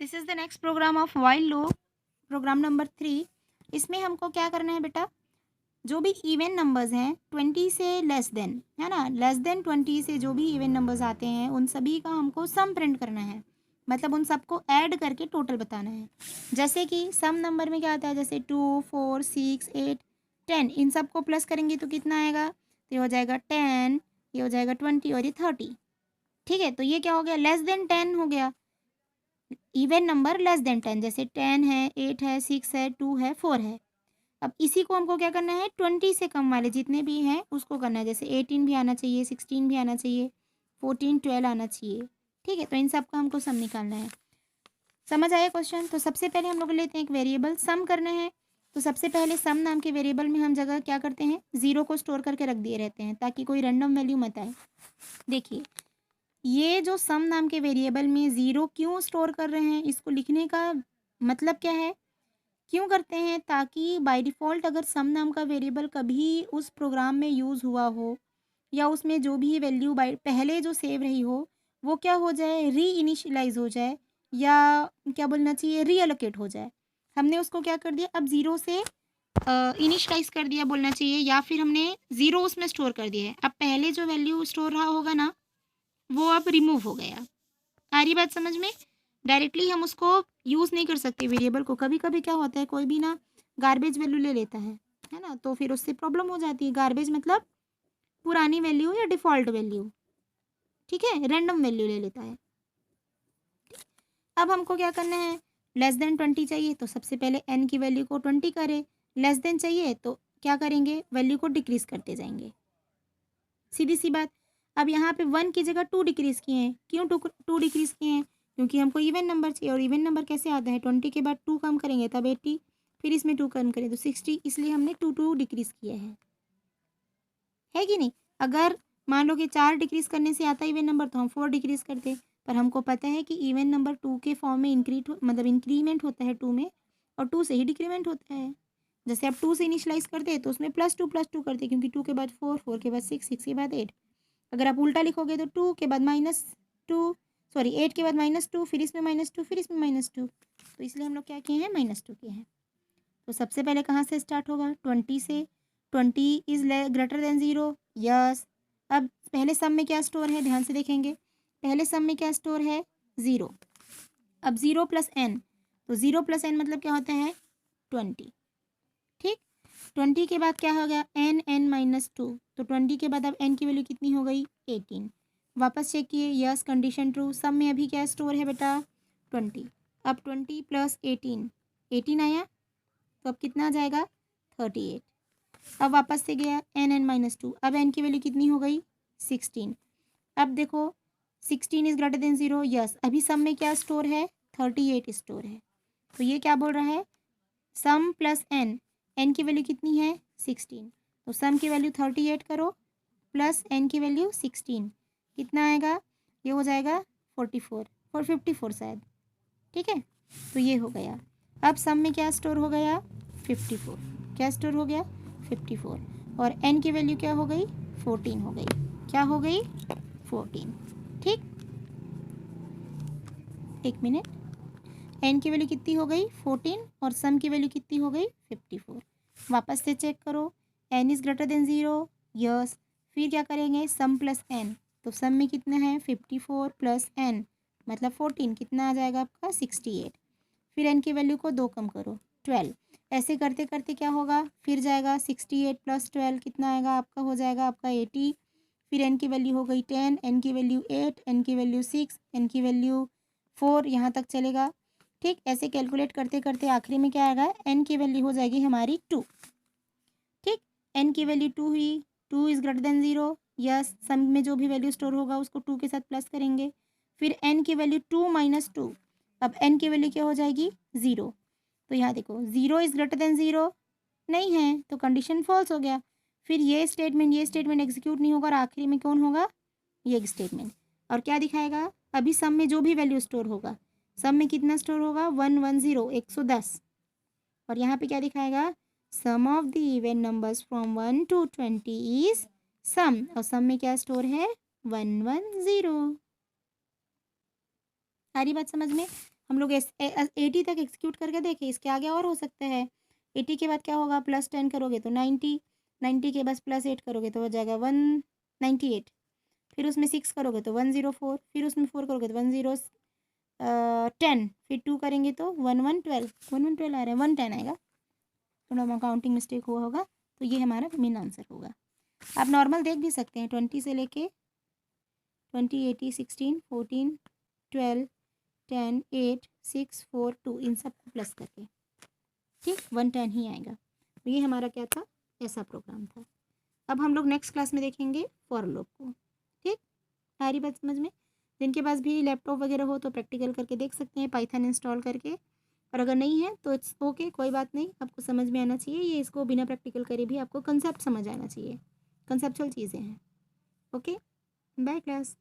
This is the next program of while loop, program number 3। इसमें हमको क्या करना है बेटा, जो भी इवन नंबर्स हैं 20 से लेस देन, है ना, लेस देन 20 से जो भी इवन नंबर्स आते हैं उन सभी का हमको सम प्रिंट करना है। मतलब उन सबको ऐड करके टोटल बताना है। जैसे कि सम नंबर में क्या आता है, जैसे 2, 4, 6, 8, 10, इन सबको प्लस करेंगे तो कितना आएगा, तो ये हो जाएगा 10, ये हो जाएगा 20 और ये 30। ठीक है, तो ये क्या हो गया, लेस देन 10 हो गया। इवन नंबर लेस देन 10, जैसे 10 है, 8 है, 6 है, 2 है, 4 है। अब इसी को हमको क्या करना है, 20 से कम वाले जितने भी हैं उसको करना है। जैसे 18 भी आना चाहिए, 16 भी आना चाहिए, 14, 12 आना चाहिए। ठीक है, तो इन सब का हमको सम निकालना है। समझ आया क्वेश्चन? तो सबसे पहले हम लोग लेते हैं एक वेरिएबल, सम करना है। तो सबसे पहले सम नाम के वेरिएबल में हम जगह क्या करते हैं, ज़ीरो को स्टोर करके रख दिए रहते हैं ताकि कोई रैंडम वैल्यू मत आए। देखिए, ये जो सम नाम के वेरिएबल में ज़ीरो क्यों स्टोर कर रहे हैं, इसको लिखने का मतलब क्या है, क्यों करते हैं, ताकि बाय डिफ़ॉल्ट अगर सम नाम का वेरिएबल कभी उस प्रोग्राम में यूज़ हुआ हो या उसमें जो भी वैल्यू बाय पहले जो सेव रही हो वो क्या हो जाए, रीइनिशियलाइज़ हो जाए, या क्या बोलना चाहिए, रीएलोकेट हो जाए। हमने उसको क्या कर दिया, अब ज़ीरो से इनिशियलाइज़ कर दिया बोलना चाहिए, या फिर हमने ज़ीरो उसमें स्टोर कर दिया है। अब पहले जो वैल्यू स्टोर रहा होगा ना, वो अब रिमूव हो गया। आ रही बात समझ में? डायरेक्टली हम उसको यूज़ नहीं कर सकते वेरिएबल को। कभी कभी क्या होता है, कोई भी ना गार्बेज वैल्यू ले लेता है ना, तो फिर उससे प्रॉब्लम हो जाती है। गार्बेज मतलब पुरानी वैल्यू या डिफ़ॉल्ट वैल्यू, ठीक है, रैंडम वैल्यू ले लेता है। अब हमको क्या करना है, लेस देन 20 चाहिए तो सबसे पहले n की वैल्यू को 20 करें। लेस देन चाहिए तो क्या करेंगे, वैल्यू को डिक्रीज़ करते जाएंगे, सीधी सी बात। अब यहाँ पे 1 की जगह 2 डिक्रीज़ किए हैं। क्यों 2 डिक्रीज़ किए हैं, क्योंकि हमको इवन नंबर चाहिए, और इवन नंबर कैसे आता है, 20 के बाद 2 कम करेंगे तब 80, फिर इसमें 2 कम करें तो 60, इसलिए हमने 2 डिक्रीज़ किया है कि नहीं। अगर मान लो कि 4 डिक्रीज़ करने से आता है इवन नंबर तो हम 4 डिक्रीज़ करते, पर हमको पता है कि इवन नंबर 2 के फॉर्म में मतलब इंक्रीमेंट होता है 2 में, और 2 से ही डिक्रीमेंट होता है। जैसे आप 2 से इनिशलाइज करते हैं तो उसमें +2 करते, क्योंकि 2 के बाद 4, 4 के बाद 6, 6 के बाद 8। अगर आप उल्टा लिखोगे तो 2 के बाद -2, सॉरी 8 के बाद -2, फिर इसमें -2, फिर इसमें -2, तो इसलिए हम लोग क्या किए हैं, -2 किए हैं। तो सबसे पहले कहाँ से स्टार्ट होगा, 20 से। 20 इज़ ग्रेटर देन 0, यस। अब पहले सम में क्या स्टोर है, ध्यान से देखेंगे, पहले सम में क्या स्टोर है, 0। अब 0 + n, तो 0 + n मतलब क्या होता है, 20। ठीक, 20 के बाद क्या हो गया, n-2, तो 20 के बाद अब n की वैल्यू कितनी हो गई, 18। वापस चेक किए, यस, कंडीशन ट्रू। सम में अभी क्या स्टोर है बेटा, 20। अब 20 + 18, 18 आया, तो अब कितना आ जाएगा, 38। अब वापस से गया n-2, अब n की वैल्यू कितनी हो गई, 16। अब देखो 16 इज़ ग्रेटर देन 0, यस। अभी सम में क्या स्टोर है, 38 स्टोर है। तो ये क्या बोल रहा है, सम प्लस n की वैल्यू कितनी है, 16, तो सम की वैल्यू 38 करो प्लस n की वैल्यू 16, कितना आएगा, ये हो जाएगा 44, 454 शायद। ठीक है, तो ये हो गया। अब सम में क्या स्टोर हो गया, 54, क्या स्टोर हो गया, 54, और n की वैल्यू क्या हो गई, 14 हो गई, क्या हो गई, 14। ठीक, एक मिनट, n की वैल्यू कितनी हो गई, 14, और सम की वैल्यू कितनी हो गई, 54। वापस से चेक करो, n is greater than 0, yes. फिर क्या करेंगे, सम प्लस n, तो सम में कितना है, 54 + n मतलब 14, कितना आ जाएगा आपका, 68। फिर n की वैल्यू को 2 कम करो, 12। ऐसे करते करते क्या होगा, फिर जाएगा 68 + 12 कितना आएगा आपका, हो जाएगा आपका 80। फिर n की वैल्यू हो गई 10, n की वैल्यू 8, n की वैल्यू 6, n की वैल्यू 4, यहाँ तक चलेगा। ठीक, ऐसे कैलकुलेट करते करते आखिरी में क्या आएगा, n की वैल्यू हो जाएगी हमारी 2। ठीक, n की वैल्यू 2 हुई, 2 इज़ ग्रेटर देन 0, यस। सम में जो भी वैल्यू स्टोर होगा उसको 2 के साथ प्लस करेंगे। फिर n की वैल्यू 2 - 2, अब n की वैल्यू क्या हो जाएगी, 0। तो यहाँ देखो 0 इज़ ग्रेटर देन 0 नहीं है, तो कंडीशन फॉल्स हो गया। फिर ये स्टेटमेंट एग्जीक्यूट नहीं होगा, और आखिरी में कौन होगा, ये स्टेटमेंट। और क्या दिखाएगा, अभी सम में जो भी वैल्यू स्टोर होगा, सम में कितना स्टोर होगा, 110, 110, और यहाँ पे क्या दिखाएगा, sum of the even numbers from 1 to 20 is sum, और सम में क्या स्टोर है, 110। सारी बात समझ में। हम लोग 80 तक एग्जीक्यूट करके देखें, इसके आगे और हो सकता है। 80 के बाद क्या होगा, +10 करोगे तो 90, 90 के बाद +8 करोगे तो हो जाएगा 198, फिर उसमें 6 करोगे तो 104, फिर उसमें 4 करोगे तो 10, फिर 2 करेंगे तो 1112, 1112 आ रहा है, 110 आएगा, थोड़ा काउंटिंग मिस्टेक हुआ होगा। तो ये हमारा मेन आंसर होगा। आप नॉर्मल देख भी सकते हैं, 20 से लेके 20, 80, 16, 14, 12, 10, 8, 6, 4, 2 इन सब को प्लस करके, ठीक 110 ही आएगा। तो ये हमारा क्या था, ऐसा प्रोग्राम था। अब हम लोग नेक्स्ट क्लास में देखेंगे फॉर लूप को, ठीक। सारी बात समझ में। जिनके पास भी लैपटॉप वगैरह हो तो प्रैक्टिकल करके देख सकते हैं, पाइथन इंस्टॉल करके, और अगर नहीं है तो इट्स ओके, कोई बात नहीं, आपको समझ में आना चाहिए। ये इसको बिना प्रैक्टिकल करे भी आपको कंसेप्ट समझ आना चाहिए, कंसेप्चुअल चीज़ें हैं। Okay, bye class.